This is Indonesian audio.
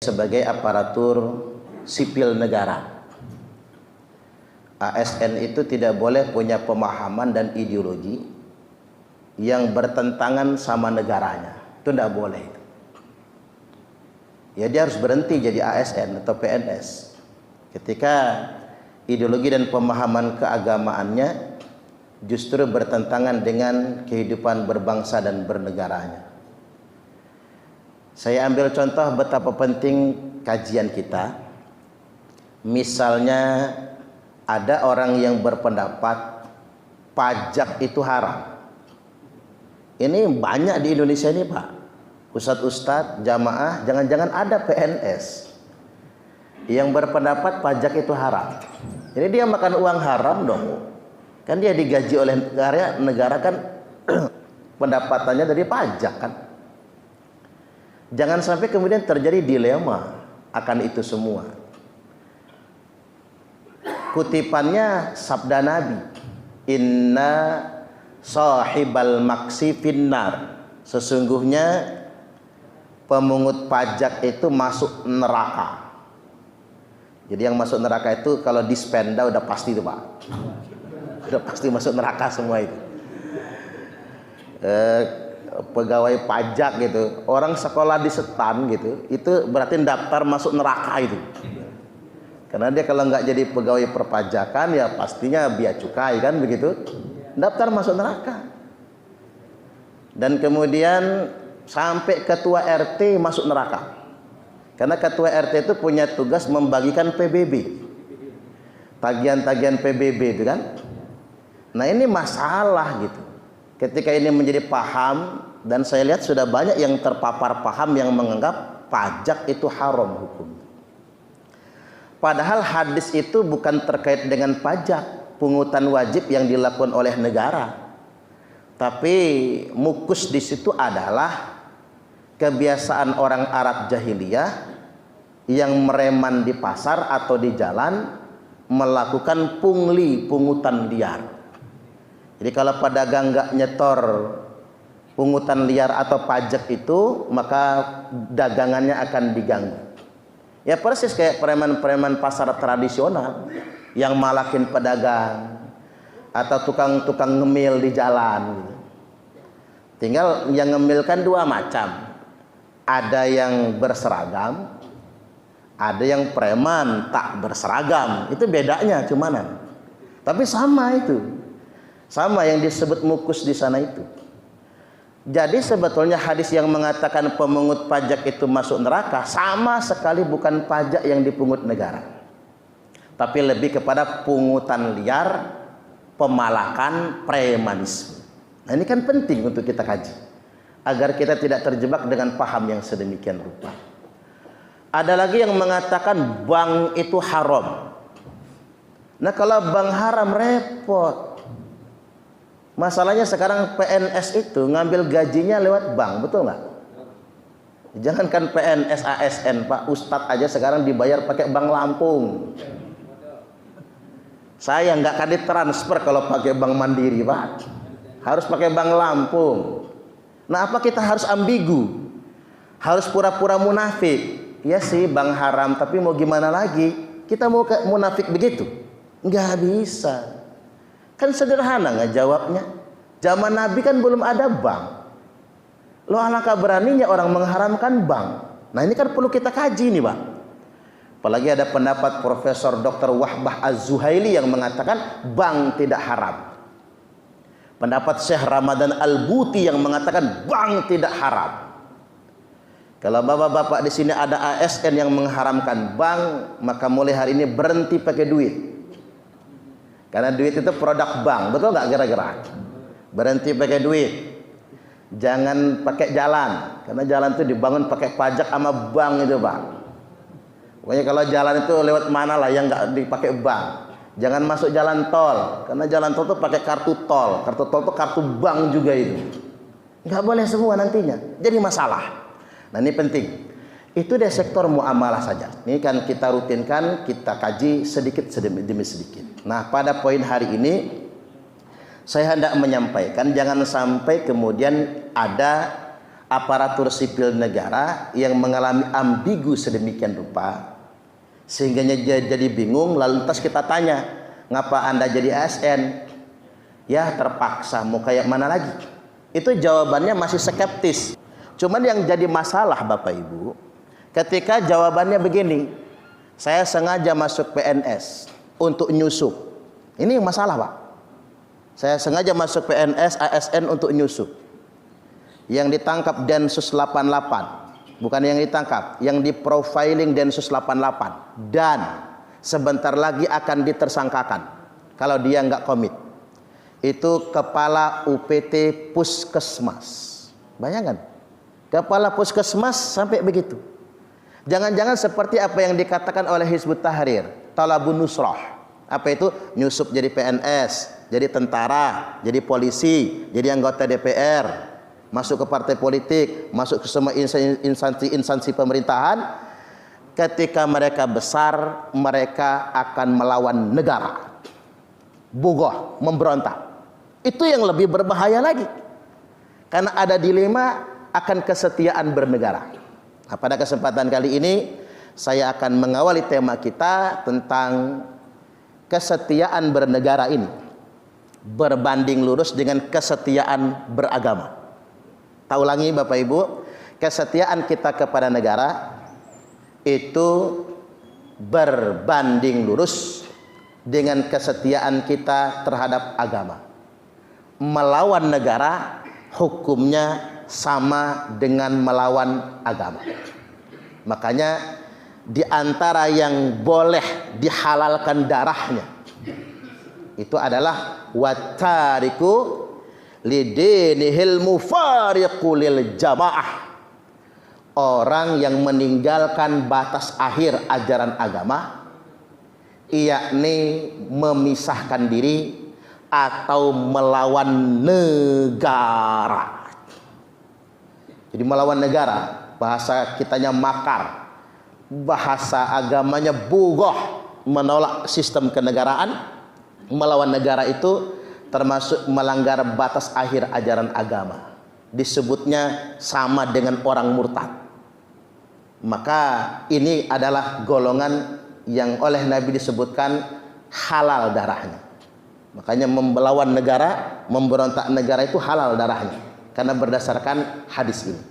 sebagai aparatur sipil negara. ASN itu tidak boleh punya pemahaman dan ideologi yang bertentangan sama negaranya. Itu tidak boleh. Ya, dia harus berhenti jadi ASN atau PNS ketika ideologi dan pemahaman keagamaannya justru bertentangan dengan kehidupan berbangsa dan bernegaranya. Saya ambil contoh betapa penting kajian kita. Misalnya ada orang yang berpendapat pajak itu haram. Ini banyak di Indonesia ini, Pak. Ustadz-ustadz, jamaah, jangan-jangan ada PNS yang berpendapat pajak itu haram. Jadi dia makan uang haram dong. Kan dia digaji oleh negara kan pendapatannya dari pajak kan. Jangan sampai kemudian terjadi dilema akan itu semua. Kutipannya sabda Nabi, inna sahibal maksi finnar, sesungguhnya pemungut pajak itu masuk neraka. Jadi yang masuk neraka itu kalau dispenda udah pasti itu, Pak. Udah pasti masuk neraka semua itu. Pegawai pajak gitu, orang sekolah di setan gitu, itu berarti daftar masuk neraka itu. Karena dia kalau nggak jadi pegawai perpajakan ya pastinya bea cukai kan begitu, daftar masuk neraka. Dan kemudian sampai ketua RT masuk neraka. Karena ketua RT itu punya tugas membagikan PBB, tagihan-tagihan PBB itu kan. Nah ini masalah gitu. Ketika ini menjadi paham, dan saya lihat sudah banyak yang terpapar paham yang menganggap pajak itu haram hukum. Padahal hadis itu bukan terkait dengan pajak, pungutan wajib yang dilakukan oleh negara. Tapi mukus di situ adalah kebiasaan orang Arab jahiliyah yang mereman di pasar atau di jalan melakukan pungli, pungutan liar. Jadi kalau pedagang nggak nyetor pungutan liar atau pajak itu, maka dagangannya akan diganggu. Ya persis kayak preman-preman pasar tradisional yang malakin pedagang atau tukang-tukang ngemil di jalan. Tinggal yang ngemil kan dua macam. Ada yang berseragam, ada yang preman tak berseragam. Itu bedanya cumanan. Tapi sama itu. Sama yang disebut mukus di sana itu. Jadi sebetulnya hadis yang mengatakan pemungut pajak itu masuk neraka sama sekali bukan pajak yang dipungut negara. Tapi lebih kepada pungutan liar, pemalakan, premanisme. Nah ini kan penting untuk kita kaji. Agar kita tidak terjebak dengan paham yang sedemikian rupa. Ada lagi yang mengatakan bank itu haram. Nah kalau bank haram repot. Masalahnya sekarang PNS itu ngambil gajinya lewat bank, betul nggak? Jangankan PNS ASN, Pak, Ustadz aja sekarang dibayar pakai Bank Lampung. Saya nggak akan ditransfer kalau pakai Bank Mandiri, Pak. Harus pakai Bank Lampung. Nah, apa kita harus ambigu? Harus pura-pura munafik? Ya sih, bank haram, tapi mau gimana lagi? Kita mau munafik begitu? Nggak bisa. Kan sederhana ngejawabnya. Zaman Nabi kan belum ada bank. Loh alangkah beraninya orang mengharamkan bank. Nah ini kan perlu kita kaji nih, Pak. Apalagi ada pendapat Profesor Dr. Wahbah Az-Zuhaili yang mengatakan bank tidak haram. Pendapat Syekh Ramadan Al-Buti yang mengatakan bank tidak haram. Kalau bapak-bapak di sini ada ASN yang mengharamkan bank, maka mulai hari ini berhenti pakai duit. Karena duit itu produk bank, betul nggak kira-kira? Berhenti pakai duit, jangan pakai jalan, karena jalan itu dibangun pakai pajak sama bank itu, Pak. Pokoknya kalau jalan itu lewat mana lah yang nggak dipakai bank. Jangan masuk jalan tol, karena jalan tol itu pakai kartu tol. Kartu tol itu kartu bank juga itu. Nggak boleh semua nantinya, jadi masalah. Nah ini penting. Itu dari sektor muamalah saja. Ini kan kita rutinkan, kita kaji sedikit demi sedikit. Nah, pada poin hari ini saya hendak menyampaikan jangan sampai kemudian ada aparatur sipil negara yang mengalami ambigu sedemikian rupa sehingga jadi bingung. Lalu lantas kita tanya, ngapa Anda jadi ASN? Ya terpaksa, mau kayak mana lagi? Itu jawabannya masih skeptis. Cuman yang jadi masalah Bapak Ibu, ketika jawabannya begini, saya sengaja masuk PNS untuk nyusup. Ini yang masalah Pak. Saya sengaja masuk PNS, ASN untuk nyusup. Yang ditangkap Densus 88, bukan yang ditangkap, yang diprofiling Densus 88, dan sebentar lagi akan ditersangkakan kalau dia nggak komit. Itu kepala UPT Puskesmas. Bayangkan, kepala Puskesmas sampai begitu. Jangan-jangan seperti apa yang dikatakan oleh Hizbut Tahrir, talabun nusrah. Apa itu? Nyusup jadi PNS, jadi tentara, jadi polisi, jadi anggota DPR, masuk ke partai politik, masuk ke semua instansi pemerintahan. Ketika mereka besar, mereka akan melawan negara, bugoh, memberontak. Itu yang lebih berbahaya lagi, karena ada dilema akan kesetiaan bernegara. Nah, pada kesempatan kali ini saya akan mengawali tema kita tentang kesetiaan bernegara ini berbanding lurus dengan kesetiaan beragama. Tak ulangi Bapak Ibu, kesetiaan kita kepada negara itu berbanding lurus dengan kesetiaan kita terhadap agama. Melawan negara hukumnya sama dengan melawan agama. Makanya di antara yang boleh dihalalkan darahnya itu adalah watariku lidinihil mufariqu lil jamaah. Orang yang meninggalkan batas akhir ajaran agama, yakni memisahkan diri atau melawan negara. Jadi melawan negara, bahasa kitanya makar, bahasa agamanya bugoh, menolak sistem kenegaraan. Melawan negara itu termasuk melanggar batas akhir ajaran agama. Disebutnya sama dengan orang murtad. Maka ini adalah golongan yang oleh Nabi disebutkan halal darahnya. Makanya melawan negara, memberontak negara itu halal darahnya, karena berdasarkan hadis ini.